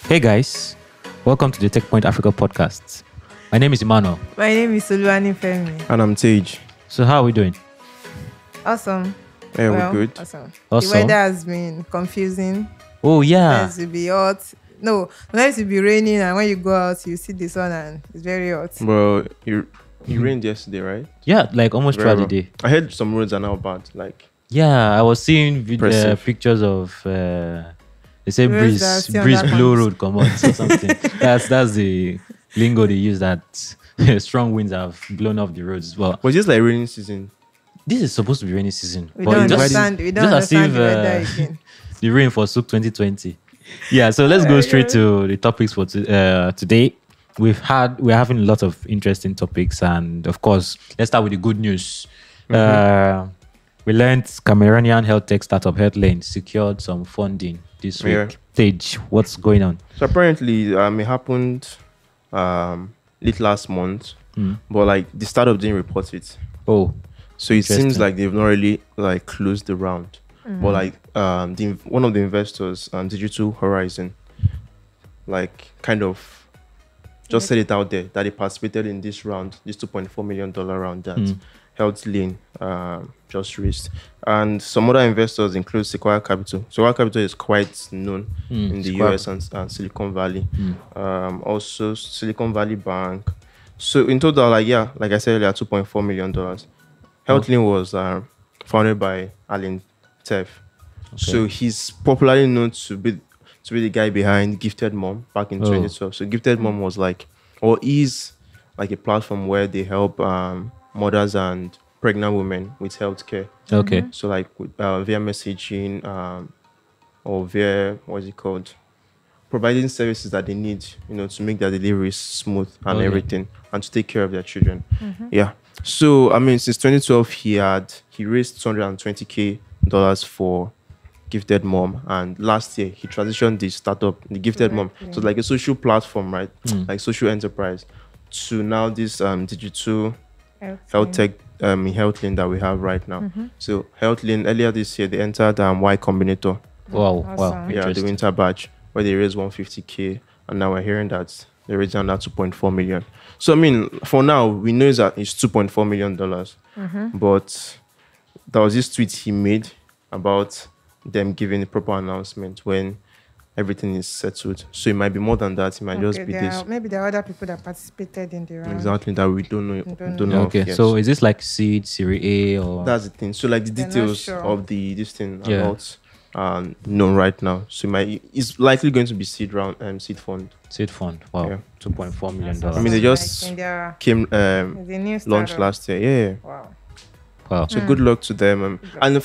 Hey guys, welcome to the Tech Point Africa podcast. My name is Emmanuel. My name is Oluwani Femi. And I'm Tage. So how are we doing? Awesome. Yeah, we're good. Awesome. Awesome. The weather has been confusing. Oh yeah. Sometimes it will be hot. No, sometimes it will be raining, and when you go out, you see the sun and it's very hot. Well, it rained yesterday, right? Yeah, like almost Very throughout the well. day. I heard some roads are now bad. Like, Yeah, I was seeing Impressive. pictures of they say Roads that are still breeze under blow pumps. road come out or something. that's the lingo they use, that strong winds have blown off the roads. But was this like raining season? this is supposed to be rainy season. We but don't it just- understand. We don't just as understand if, the weather again. the rain for Souk 2020. Yeah, so let's go straight to the topics for today. We're having a lot of interesting topics, and of course, let's start with the good news. We learned Cameroonian health tech startup Healthlane secured some funding this week. Yeah. Stage, what's going on? So apparently, it happened late last month, but like the startup didn't report it. Oh, So it seems Interesting. like they've not really like closed the round. But like one of the investors, Digital Horizon, like kind of just said it out there that they participated in this round, this $2.4 million round that Healthlane just raised. And some other investors include Sequoia Capital. Sequoia Capital is quite known in the Sequoia. US and Silicon Valley. Also Silicon Valley Bank. So in total, like I said earlier, $2.4 million. Healthlane was founded by Alan Teff. So he's popularly known to be the guy behind Gifted Mom back in 2012. So Gifted Mom was like, or is like a platform where they help mothers and pregnant women with healthcare. okay. So like via messaging or via what's it called, providing services that they need, to make their deliveries smooth and Okay. everything, and to take care of their children. Yeah. So I mean, since 2012, he raised $220K for Gifted Mom, and last year he transitioned the startup, the Gifted Mom, so like a social platform, right, like social enterprise, to now this digital health tech Healthlane that we have right now. So Healthlane earlier this year they entered Y Combinator, Wow. Awesome. the Interesting. winter batch, where they raised 150K, and now we're hearing that they're raising another 2.4 million. So I mean, for now we know that it's $2.4 million, but there was this tweet he made about them giving a proper announcement when everything is settled. So it might be more than that. It might just be this. Maybe there are other people that participated in the round. Exactly, that we don't know. Don't Don't know. know. Okay. of yet. So is this like seed, Series A, or That's the thing. So like the They're not details sure. of this thing are Yeah. not known right now. So it's likely going to be seed fund. seed fund? Wow. Yeah. $2.4 million. I mean, they just Like in their, Came the new launched startup. last year. Yeah. Wow. wow. So good luck to them. And Yeah.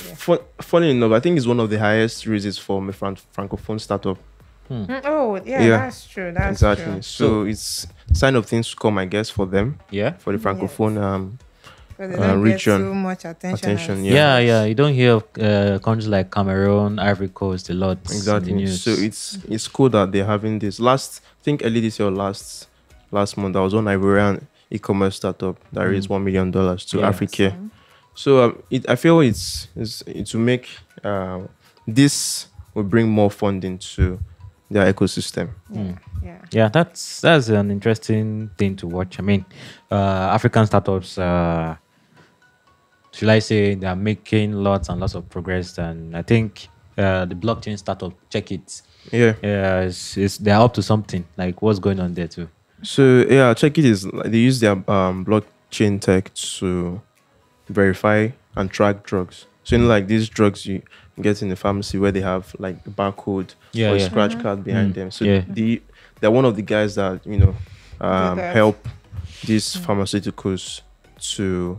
funny enough, I think it's one of the highest raises for a francophone startup. Oh, yeah, Yeah. that's true. That's Exactly. true. So it's sign of things to come, I guess, for them, Yeah. for the francophone. Because they don't region get too much attention. attention, as- Yeah. Yeah. You don't hear of countries like Cameroon, Ivory Coast a lot. In the Exactly. news. So it's cool that they're having this. I think early this year or last month, there was one Ivorian e-commerce startup that raised $1 million to Yeah. Africa. So I feel it will make this will bring more funding to their ecosystem. Yeah. Yeah, that's an interesting thing to watch. I mean, African startups, should I say, they are making lots and lots of progress, and I think the blockchain startup, check it. Yeah. They're up to something. Like, what's going on there too? So yeah, check it is they use their blockchain tech to verify and track drugs. So like these drugs you get in the pharmacy where they have like the barcode Yeah, or a yeah. scratch card behind them. So Yeah. they're one of the guys that that. help these pharmaceuticals to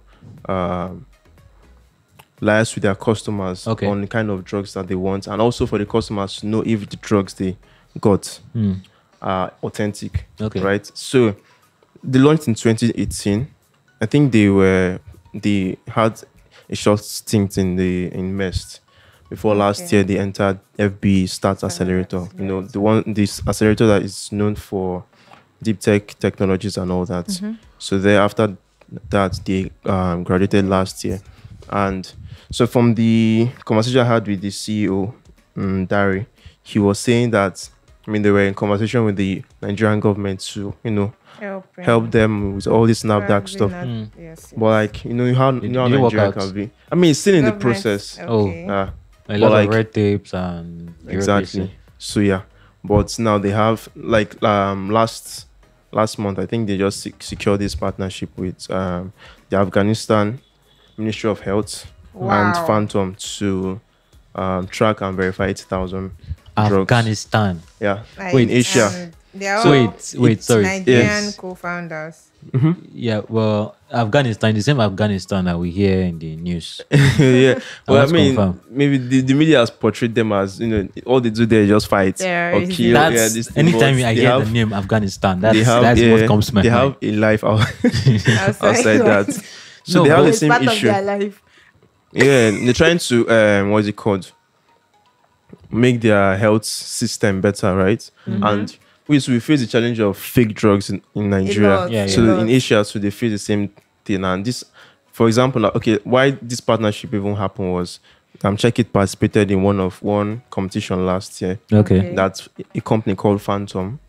liaise with their customers Okay. on the kind of drugs that they want, and also for the customers to know if the drugs they got are authentic. Okay. Right. So they launched in 2018. I think they had a short stint in MEST before last year they entered FB Start Accelerator. This accelerator that is known for deep tech technologies and all that. So after that they graduated last year. And so from the conversation I had with the CEO, Dari, he was saying that I mean, they were in conversation with the Nigerian government to, help them with all this NAFDAC stuff. Yes. But like, you know how Did it work Nigeria out? can be. I mean, it's still in the Government, process. Okay. Uh, A lot like- of red tapes and exactly. bureaucracy. So yeah, but now they have like last month, I think they just secured this partnership with the Afghanistan Ministry of Health and Wow. Phantom to track and verify 80,000 drugs. Afghanistan. Yeah, Like, in Asia. They are So all wait, sorry. Nigerian Yes. co-founders. Yeah, well, Afghanistan, the same Afghanistan that we hear in the news. Yeah, well, I want to mean, confirm. maybe the media has portrayed them as, all they do there is just fight or Terrorism. kill. That's this thing, anytime but I they hear have- the name Afghanistan, they that's have, what comes to my they mind. have a life outside what? that. So No, they have but the It's same part issue. of their life. Yeah, they're trying to what's it called? Make their health system better, right? And we face the challenge of fake drugs in Nigeria. lot, Yeah, So yeah. in Asia, so they face the same thing. And this, for example, like, okay, why this partnership even happened was Check It participated in one competition last year Okay. that a company called Phantom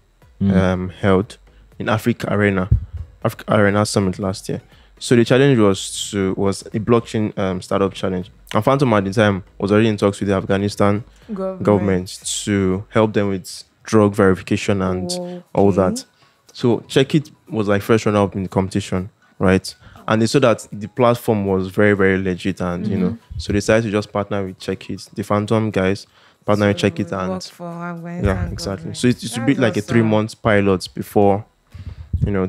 held in Africa Arena Summit last year. So the challenge was a blockchain startup challenge. And Phantom at the time was already in talks with the Afghanistan government to help them with drug verification and all that. So Check It was like first runner up in the competition, right? And they saw that the platform was very, very legit, and so they decided to just partner with Check It. The Phantom guys partner with Check It, Work and for Afghanistan yeah, exactly. government. So it should be like a That's 3-month pilot before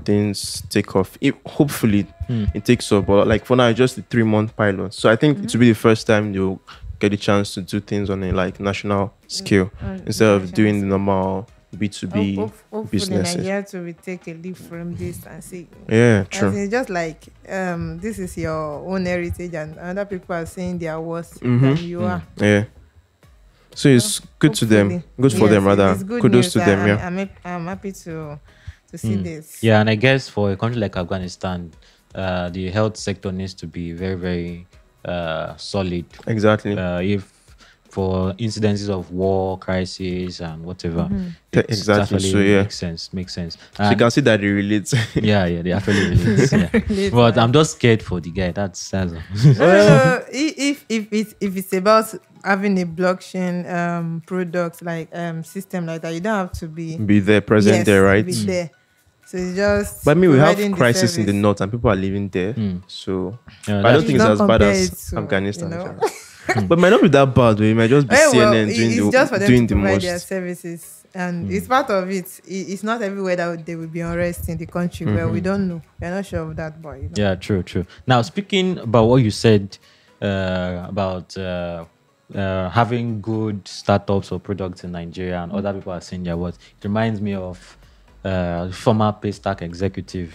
things take off. Hopefully it takes off, but like for now it's just a 3-month pilot. So I think it will be the first time you'll get a chance to do things on a like national scale instead of doing the normal B2B Hopefully businesses. Nigeria to take a leaf from this and see. Yeah, As true. in, it's just like this is your own heritage, and other people are saying they are worse Mhm. than you are. Yeah. So it's good to them. Hopefully. Good for Yes, them, rather. it's good Kudos news. to them. Yeah. I'm happy to see this. Yeah, and I guess for a country like Afghanistan, the health sector needs to be very, very solid. Exactly. If for incidences of war, crisis, and whatever, it's Exactly. actually So, yeah. makes sense. So you And can see that it relates. yeah, they actually relate. Yeah. Relate, But man. I'm just scared for the guy. That's all. No, if it's about having a blockchain product like system like that, you don't have to be Be there, present there, right? Be there. So it's just. But I mean, we have providing the crisis in the service. north, and people are living there. So Yeah, but I don't that's think it's not as bad as compared to, Afghanistan. you know. actually. But it might not be that bad. Though. It might just be Well, CNN it's just for them doing to the provide their most. services, and it's part of it. It's not everywhere that there will be unrest in the country. Well, we don't know. We're not sure of that, but Yeah, true. Now, speaking about what you said about having good startups or products in Nigeria, and other people are saying yeah, what it reminds me of former Paystack executive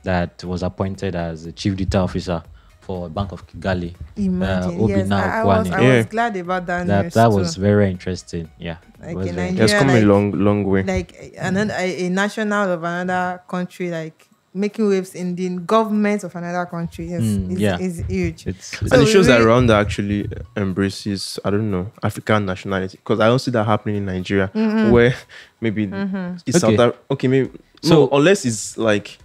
that was appointed as the chief data officer for Bank of Kigali. imagine. Obina Yes, I Okwane. was glad about that. That news was too. very interesting. Yeah, Like it was in very- Nigeria, It's come a like- long way. like a national of another country, like making waves in the government of another country. Yes, yeah. is huge. it's And it we shows that really- Rwanda actually embraces, I don't know, African nationality. Because I don't see that happening in Nigeria, where maybe it's Okay. okay, maybe So- no, unless it's like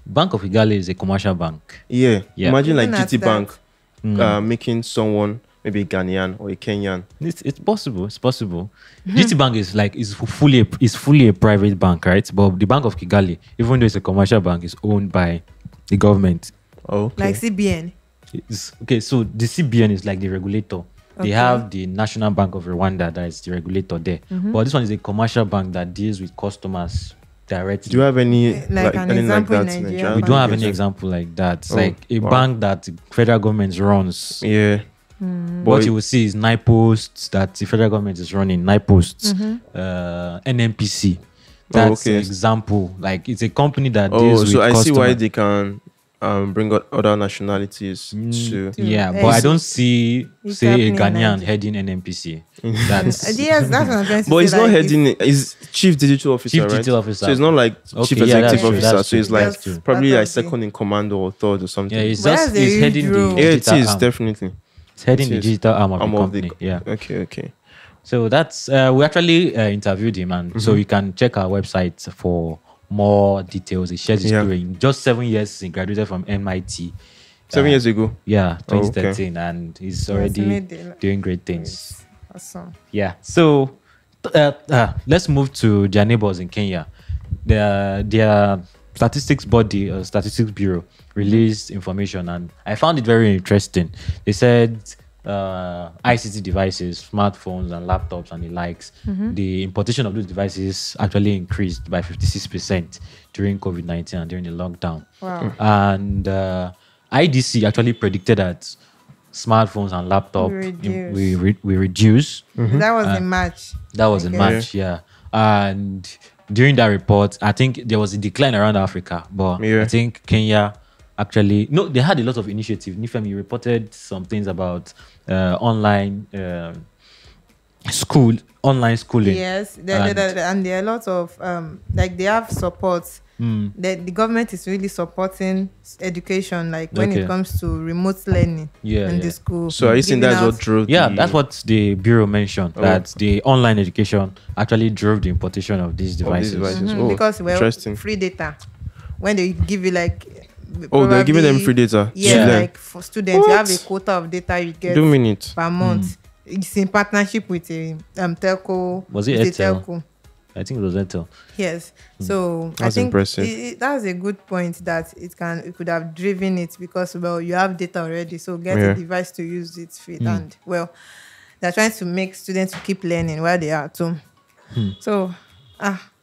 Bank of Kigali is a commercial bank. yeah. Yeah. Imagine like Even at GT that. Bank making someone maybe a Ghanaian or a Kenyan. It's possible. It's possible. GT Bank is fully a private bank, right? But the Bank of Kigali, even though it's a commercial bank, is owned by the government. Oh, okay. Like CBN. Okay, so the CBN is like the regulator. They Okay. have the National Bank of Rwanda that is the regulator there. But this one is a commercial bank that deals with customers directly. Do you have any Like an anything like example in that in Nigeria? Nigeria? We don't have any bank. example like that. It's Oh, like a wow. bank that the federal government runs. Yeah. What But you will see is NIPOST that the federal government is running. NIPOST, NMPC. That's an okay. example. Like it's a company that deals with so I see why customers. they can bring out other nationalities to. Yeah, Mm. but I It's- don't see it's say a happening in Ghanaian Nigeria. heading NMPC. That's Yes, that's what I'm trying to But say. it's not like, heading. It's chief digital officer, Chief right? digital officer. So it's not like Okay, chief yeah, executive that's true, officer. that's So it's true, like that's true. probably Part like of the- second in command or third or something. Yeah, it's But just that's a it's huge heading role. the Yeah, it digital is arm. definitely. It's heading it the is. digital arm of Arm the of the company. Yeah. Okay. So that's we actually interviewed him, and so you can check our website for more details. He shares his story. In just 7 years, he graduated from MIT. 7 years ago. Yeah, Oh, okay. 2013, and he's Yes, already made it. doing great things. Awesome. Yeah. So let's move to their neighbors in Kenya. Their statistics body or statistics bureau released information, and I found it very interesting. They said ICT devices, smartphones and laptops and the likes, the importation of those devices actually increased by 56% during COVID-19 and during the lockdown. Wow. And IDC actually predicted that smartphones and laptops we reduce. That was in March. That was in March, yeah. And during that report, I think there was a decline around Africa, but I think Kenya actually, no, they had a lot of initiatives. Nifemi reported some things about online schooling. Yes, and there are a lot of like they have support. The government is really supporting education, like when it comes to remote learning in the school. So are you saying that's what drove? That's what the bureau mentioned. That the online education actually drove the importation of these devices. Because free data. When they give you like. They're giving them free data. Yeah, like for students, you have a quota of data you get 2 minutes per month. It's in partnership with a telco. Was it Airtel? I think it was Airtel. Yes. So that's I think impressive. that's a good point that it could have driven it because you have data already. So get a device to use it fit and they're trying to make students keep learning while they are at home. So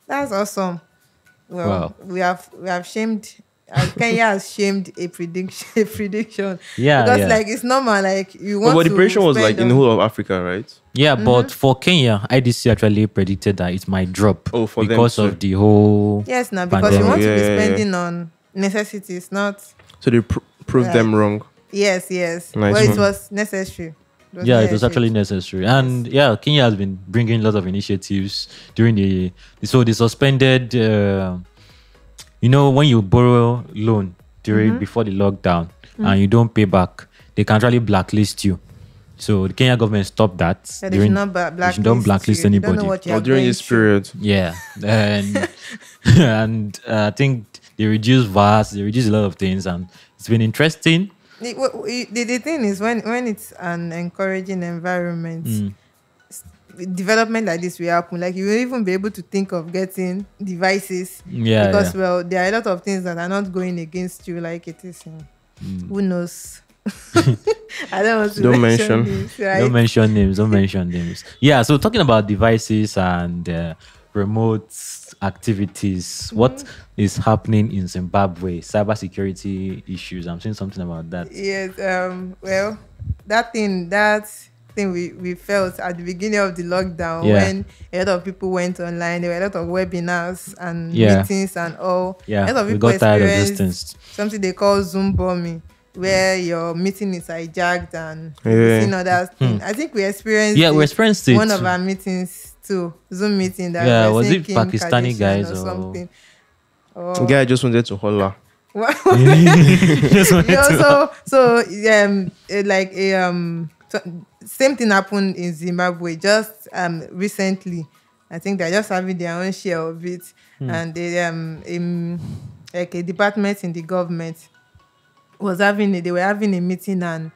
that's awesome. Well, we have shamed. Kenya has shamed a prediction. Yeah, because like it's normal. Like you want. But the prediction was like in the whole of Africa, right? Yeah, but for Kenya, IDC actually predicted that it might drop because of the whole. Yes, now because you want to be spending on necessities, not. So they proved them wrong. Yes. Nice Well, it was necessary. It was actually necessary. And Kenya has been bringing a lot of initiatives during so they suspended. When you borrow loan before the lockdown and you don't pay back, they can actually blacklist you. So the Kenya government stopped that. They should not blacklist anybody. During this period. Yeah. And I think they reduced VAT, they reduced a lot of things, and it's been interesting. The thing is, when it's an encouraging environment, development like this will happen. Like you will even be able to think of getting devices because there are a lot of things that are not going against you like it is. Who knows? I don't want to mention names, right? Don't mention names. Yeah. So talking about devices and remote activities, what is happening in Zimbabwe? Cybersecurity issues. I'm saying something about that. Yes. Well, that thing we felt at the beginning of the lockdown when a lot of people went online. There were a lot of webinars and meetings and all. Yeah, a lot of people we got tired of these experienced something they call Zoom bombing, where your meeting is hijacked and seeing other things. I think we experienced it. One of our meetings too, Zoom meeting. Was it Pakistani guys or something? The guy just wanted to holler. Same thing happened in Zimbabwe just recently. I think they're just having their own share of it, and they like a department in the government they were having a meeting and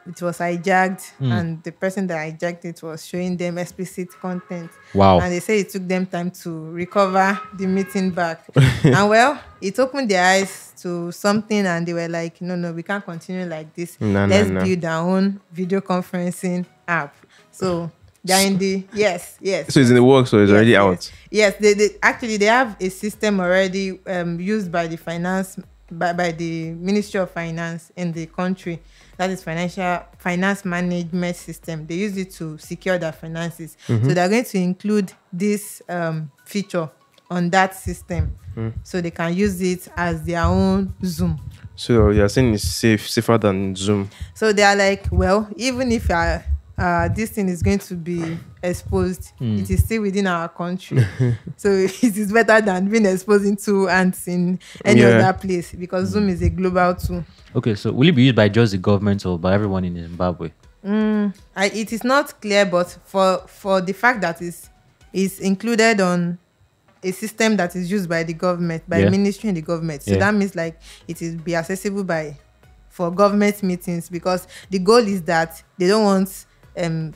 it was hijacked, and the person that hijacked it was showing them explicit content. Wow! And they say it took them time to recover the meeting back, and it opened their eyes to something, and they were like, no, we can't continue like this. Let's build our own video conferencing app. So they're in the yes. So it's in the works, so it's already out. Yes, they have a system already used by the by the Ministry of Finance in the country. That is finance management system. They use it to secure their finances. So they're going to include this feature on that system, so they can use it as their own Zoom. So you're saying it's safer than Zoom. So they are like, even if this thing is going to be exposed, it is still within our country. So it is better than being exposed into ants in any other place, because Zoom is a global tool. Okay, so will it be used by just the government or by everyone in Zimbabwe? It is not clear, but for the fact that is included on a system that is used by the government, by ministry in the government. So that means like it will be accessible for government meetings, because the goal is that they don't want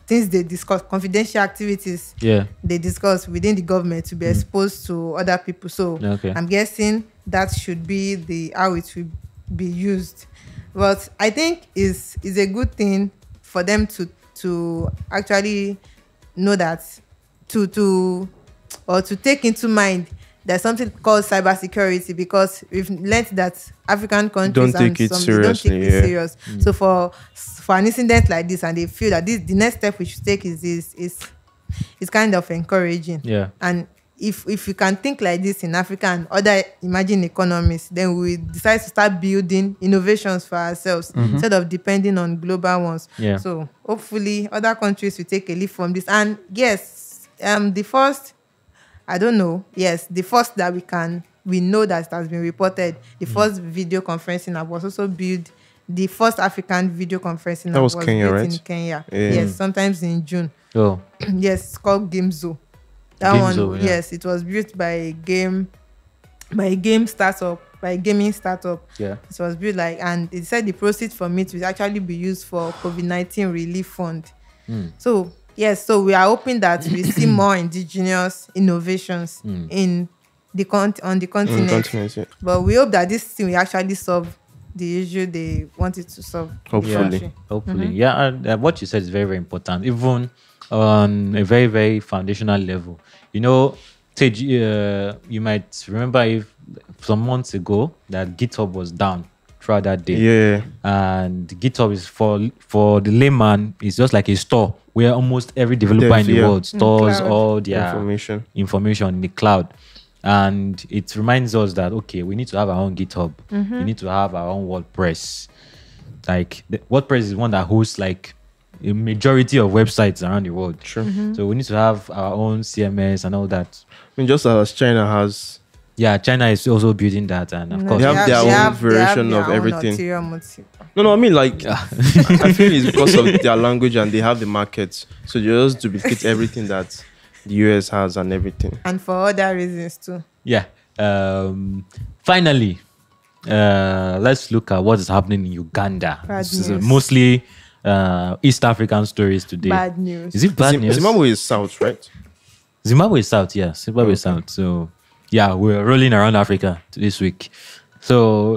things they discuss, confidential activities they discuss within the government to be exposed to other people. So I'm guessing that should be how it will be used. But I think is a good thing for them to actually know that to take into mind there's something called cybersecurity, because we've learned that African countries don't take it serious. So for an incident like this, and they feel that the next step we should take is kind of encouraging. And if we can think like this in Africa and other emerging economies, then we decide to start building innovations for ourselves instead of depending on global ones. So hopefully other countries will take a leaf from this. And yes, the first that we know that it has been reported, the first video conferencing app was also built. The first African video conferencing app was Kenya, built right? in Kenya. Yes, sometimes in June. Yes, it's called Gamezo. Yes, it was built by a gaming startup. It was built and they said the proceeds from it will actually be used for COVID-19 relief fund. So yes, so we are hoping that we see more indigenous innovations on the continent. But we hope that this thing will actually solve the issue they wanted to solve. Hopefully. And what you said is very, very important, even on a very, very foundational level. You know, Tej, you might remember if some months ago that GitHub was down throughout that day. And GitHub is for the layman, it's just like a store where almost every developer in the world stores all their information in the cloud. And it reminds us that, okay, we need to have our own GitHub. We need to have our own WordPress. Like, WordPress is one that hosts like a majority of websites around the world. So we need to have our own CMS and all that. I mean, just as China has. China is also building that, and of course they have their own version of everything. No, I mean, like, I feel it's because of their language and they have the markets, so they just duplicate everything that the US has and everything, and for other reasons too. Finally, let's look at what is happening in Uganda. This is mostly East African stories today. Bad news. Is it bad news? Zimbabwe is south, right? Zimbabwe is south, Zimbabwe is south. So we're rolling around Africa this week. So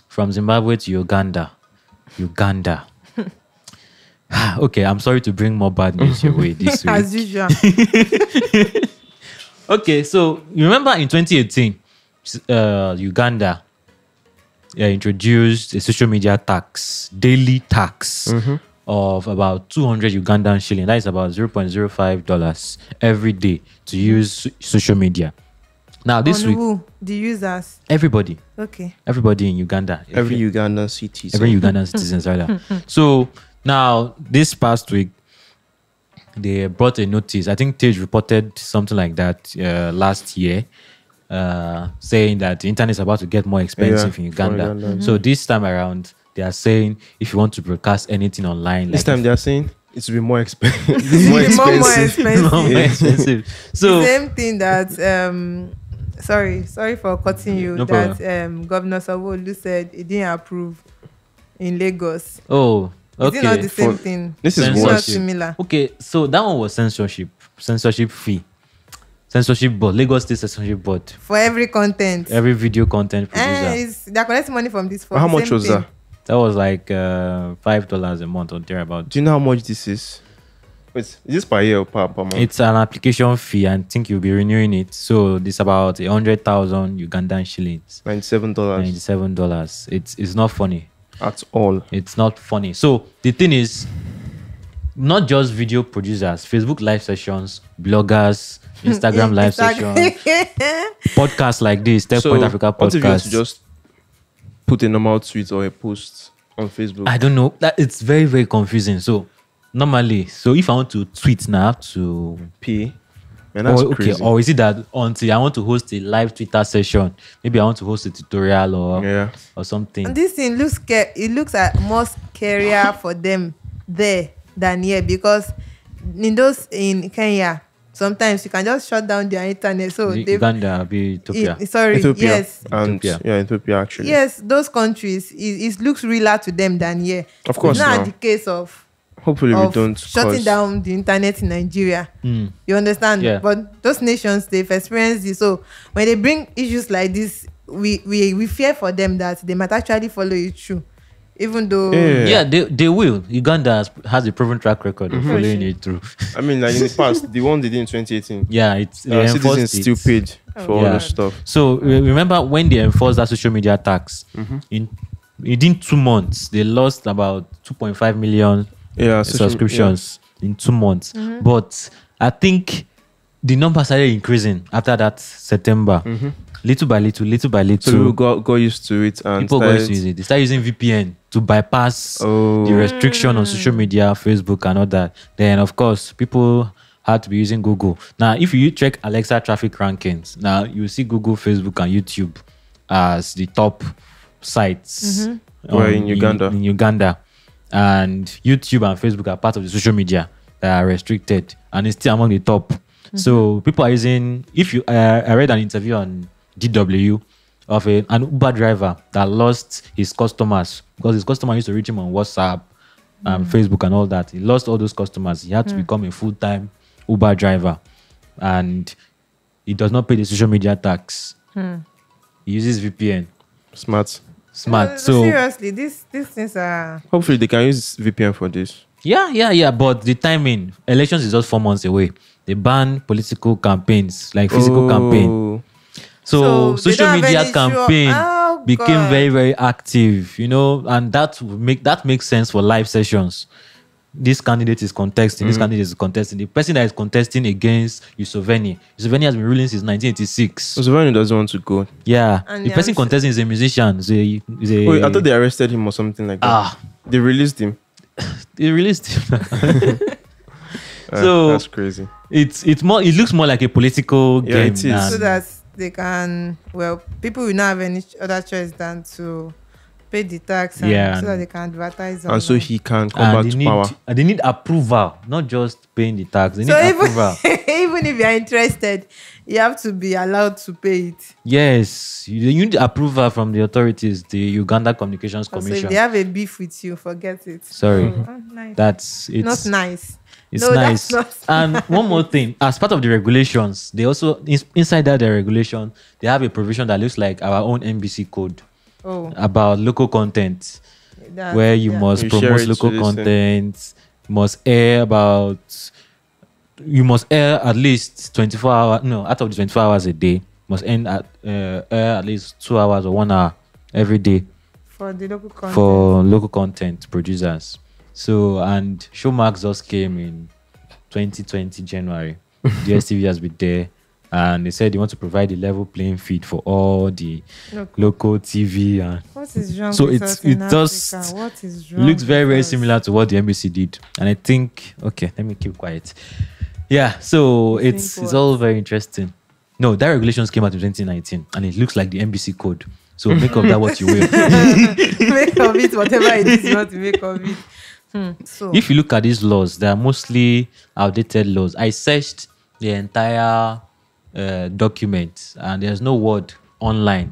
from Zimbabwe to Uganda. Okay, I'm sorry to bring more bad news your way this week. As usual. Okay, so you remember in 2018, Uganda introduced a social media tax, daily tax of about 200 Ugandan shilling. That is about $0.05 every day to use social media. Now this week, who? The users? Everybody. Okay. Everybody in Uganda. Every Ugandan citizen. Every Ugandan citizens, rather. So now this past week, they brought a notice. I think Tej reported something like that last year, saying that the internet is about to get more expensive in Uganda. So this time around, they are saying if you want to broadcast anything online, this time they are saying it will be more expensive. more expensive. More expensive. So the same thing that sorry for cutting you. No that problem. Governor Sanwo-Olu said he didn't approve in Lagos. Oh, okay. Is it not the same thing? This is not worse. similar. Okay, so that one was censorship fee. Censorship board, Lagos State Censorship Board. For every content. Every video content producer. They're collecting money from this. How much was that? That was like $5 a month or thereabout. Do you know how much this is? Wait, is this per year or per month? It's an application fee, and I think you'll be renewing it. So it's about 100,000 Ugandan shillings. $97. $97. It's not funny at all. It's not funny. So the thing is, not just video producers, Facebook live sessions, bloggers, Instagram live sessions, podcasts like this, Point Africa what if you podcast. just put a normal tweet or a post on Facebook? I don't know. That it's very, very confusing. So normally, if I want to tweet now, I have to pay. Man, that's crazy. Or is it that until I want to host a live Twitter session, maybe I want to host a tutorial or something. And this thing looks more scarier for them there than here, because in Kenya, sometimes you can just shut down their internet. So Uganda, Ethiopia. Ethiopia. Yes. And Ethiopia. Ethiopia actually. Yes, those countries, it looks realer to them than here. Of course, it's not no. the case of Hopefully we don't shutting down the internet in Nigeria. Mm. You understand? Yeah. But those nations, they've experienced it. So when they bring issues like this, we fear for them that they might actually follow it through, even though Yeah, they will. Uganda has a proven track record of following it through. I mean, like in the past, the one they did in 2018, Yeah, it's they enforced citizens it. still paid for all Yeah. the stuff. So remember when they enforced that social media tax, within 2 months they lost about 2.5 million subscriptions in 2 months. But I think the number started increasing after that September. Little by little. So people got used to it and People got used to it. They started using VPN to bypass the restriction on social media, Facebook and all that. Then of course people had to be using Google. Now if you check Alexa traffic rankings, now you see Google, Facebook and YouTube as the top sites Where in Uganda. in Uganda. And YouTube and Facebook are part of the social media that are restricted, and it's still among the top. So people are using. If you, I read an interview on DW of an Uber driver that lost his customers because his customer used to reach him on WhatsApp, Facebook, and all that. He lost all those customers. He had to become a full-time Uber driver, and he does not pay the social media tax. He uses VPN. Smart. So seriously, these things are. Hopefully they can use VPN for this. yeah. But the timing, elections is just 4 months away. They ban political campaigns, like physical campaign. So they social don't have media any campaign became God. very, very active, and that makes sense for live sessions. This candidate is contesting, this candidate is contesting. The person that is contesting against Yusufeni has been ruling since 1986. So Savannah doesn't want to go. Yeah. And The person contesting is a musician. Wait, I thought they arrested him or something like that. They released him. They released him. So that's crazy. It looks more like a political Yeah, game. it is. So that they can, people will not have any other choice than to pay the tax, and so that they can advertise on. And so he can come back to power. And they need approval, not just paying the tax. They need So approval. even if you are interested, you have to be allowed to pay it. Yes, you need approval from the authorities, the Uganda Communications So if Commission. they have a beef with you, forget it. Sorry, Nice. it's Not nice. It's No, nice. that's not. And one more thing, as part of the regulations, they also inside that the regulation, they have a provision that looks like our own NBC code about local content, where you must You share promote it to local this content, you must air at least 24 hours, no, out of the 24 hours a day, must air at least 2 hours or 1 hour every day for the local content. for local content producers. So, and Showmax just came in 2020 January. DSTV has been there, and they said they want to provide a level playing field for all the local TV. And what is wrong so with us in just Africa? What is wrong looks very, with very us? similar to what the NBC did. And I think, okay, let me keep quiet. Yeah, so it's all very interesting. No, that regulations came out in 2019, and it looks like the NBC code. So make of that what you will. Make of it whatever it is you want to make of it. So If you look at these laws, they are mostly outdated laws. I searched the entire document, and there's no word online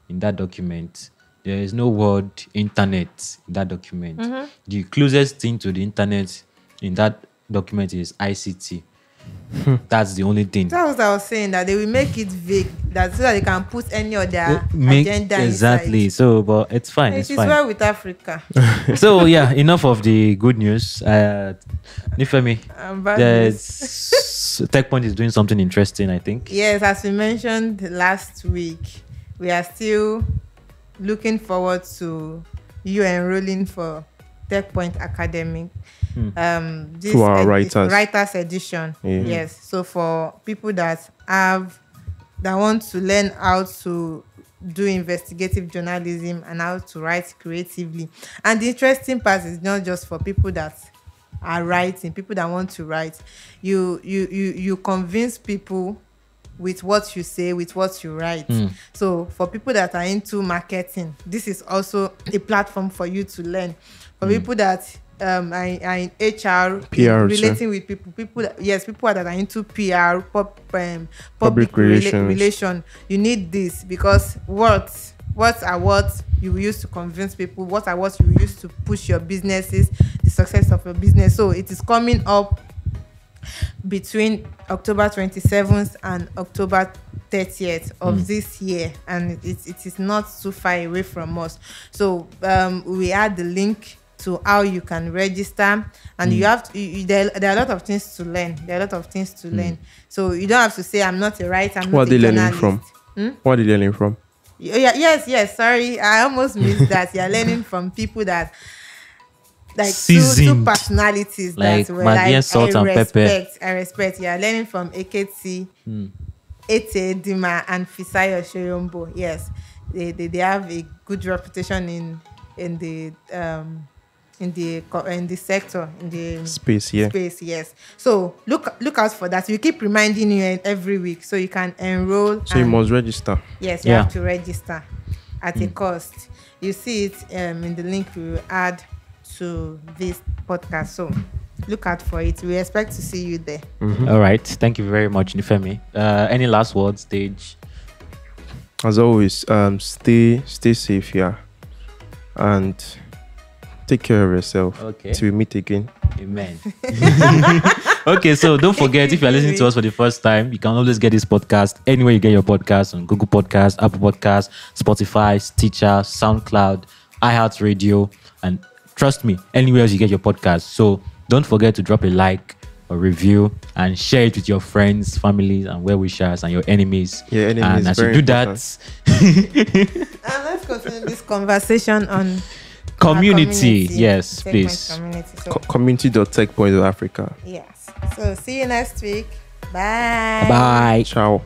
in that document. There is no word internet in that document. The closest thing to the internet in that document is ICT. That's the only thing. that was what I was saying, that they will make it vague, that so that they can put any of their agenda exactly. inside. So, but it's fine. It It's is fine. well with Africa. So yeah, enough of the good news. Nifemi, Bad news. TechPoint is doing something interesting, I think. Yes, as we mentioned last week, we are still looking forward to you enrolling for TechPoint Academy. This For our writers. writers edition. Yeah. Yes. So for people that want to learn how to do investigative journalism and how to write creatively. And the interesting part is not just for people that are writing, people that want to write. You convince people with what you say, with what you write. So for people that are into marketing, this is also a platform for you to learn. For people that are in HR, PR, relating with people that are into PR, Public relations. relation, you need this, because what are what you use to convince people, what are what you use to push your businesses, the success of your business. So it is coming up between October 27th and October 30th of this year, and it is not too far away from us. So we add the link to how you can register, and you have to, there are a lot of things to learn. So you don't have to say, I'm not a writer, I'm What not are a they learning journalist. from? What are they learning from? Yes, sorry, I almost missed that. You're learning from people that, like, two Seasoned. personalities Like that were Maggi like, salt and pepper. I respect. You're learning from Eketi, Ete Dima, and Fisayo Shoyombo. Yes, they have a good reputation in the sector, in the Space, yeah. space. Yes. So look out for that. We keep reminding you every week, so you can enroll. So you must register. Yes, you Yeah. have to register at a cost. You see it in the link we will add to this podcast. So look out for it. We expect to see you there. All right. Thank you very much, Nifemi. Any last words, Stage? As always, stay safe here, and take care of yourself. Okay. Till we meet again. Amen. Okay, so don't forget, if you're listening to us for the first time, you can always get this podcast anywhere you get your podcast, on Google Podcasts, Apple Podcasts, Spotify, Stitcher, SoundCloud, iHeartRadio, and trust me, anywhere else you get your podcast. So don't forget to drop a like or review and share it with your friends, families, and well-wishers and your enemies. Yeah, enemies. And as you very do important. that, And let's continue this conversation on community. Yes, Techpoint please. Community. So, community.techpoint.africa. yes. So see you next week. Bye. Bye. Ciao.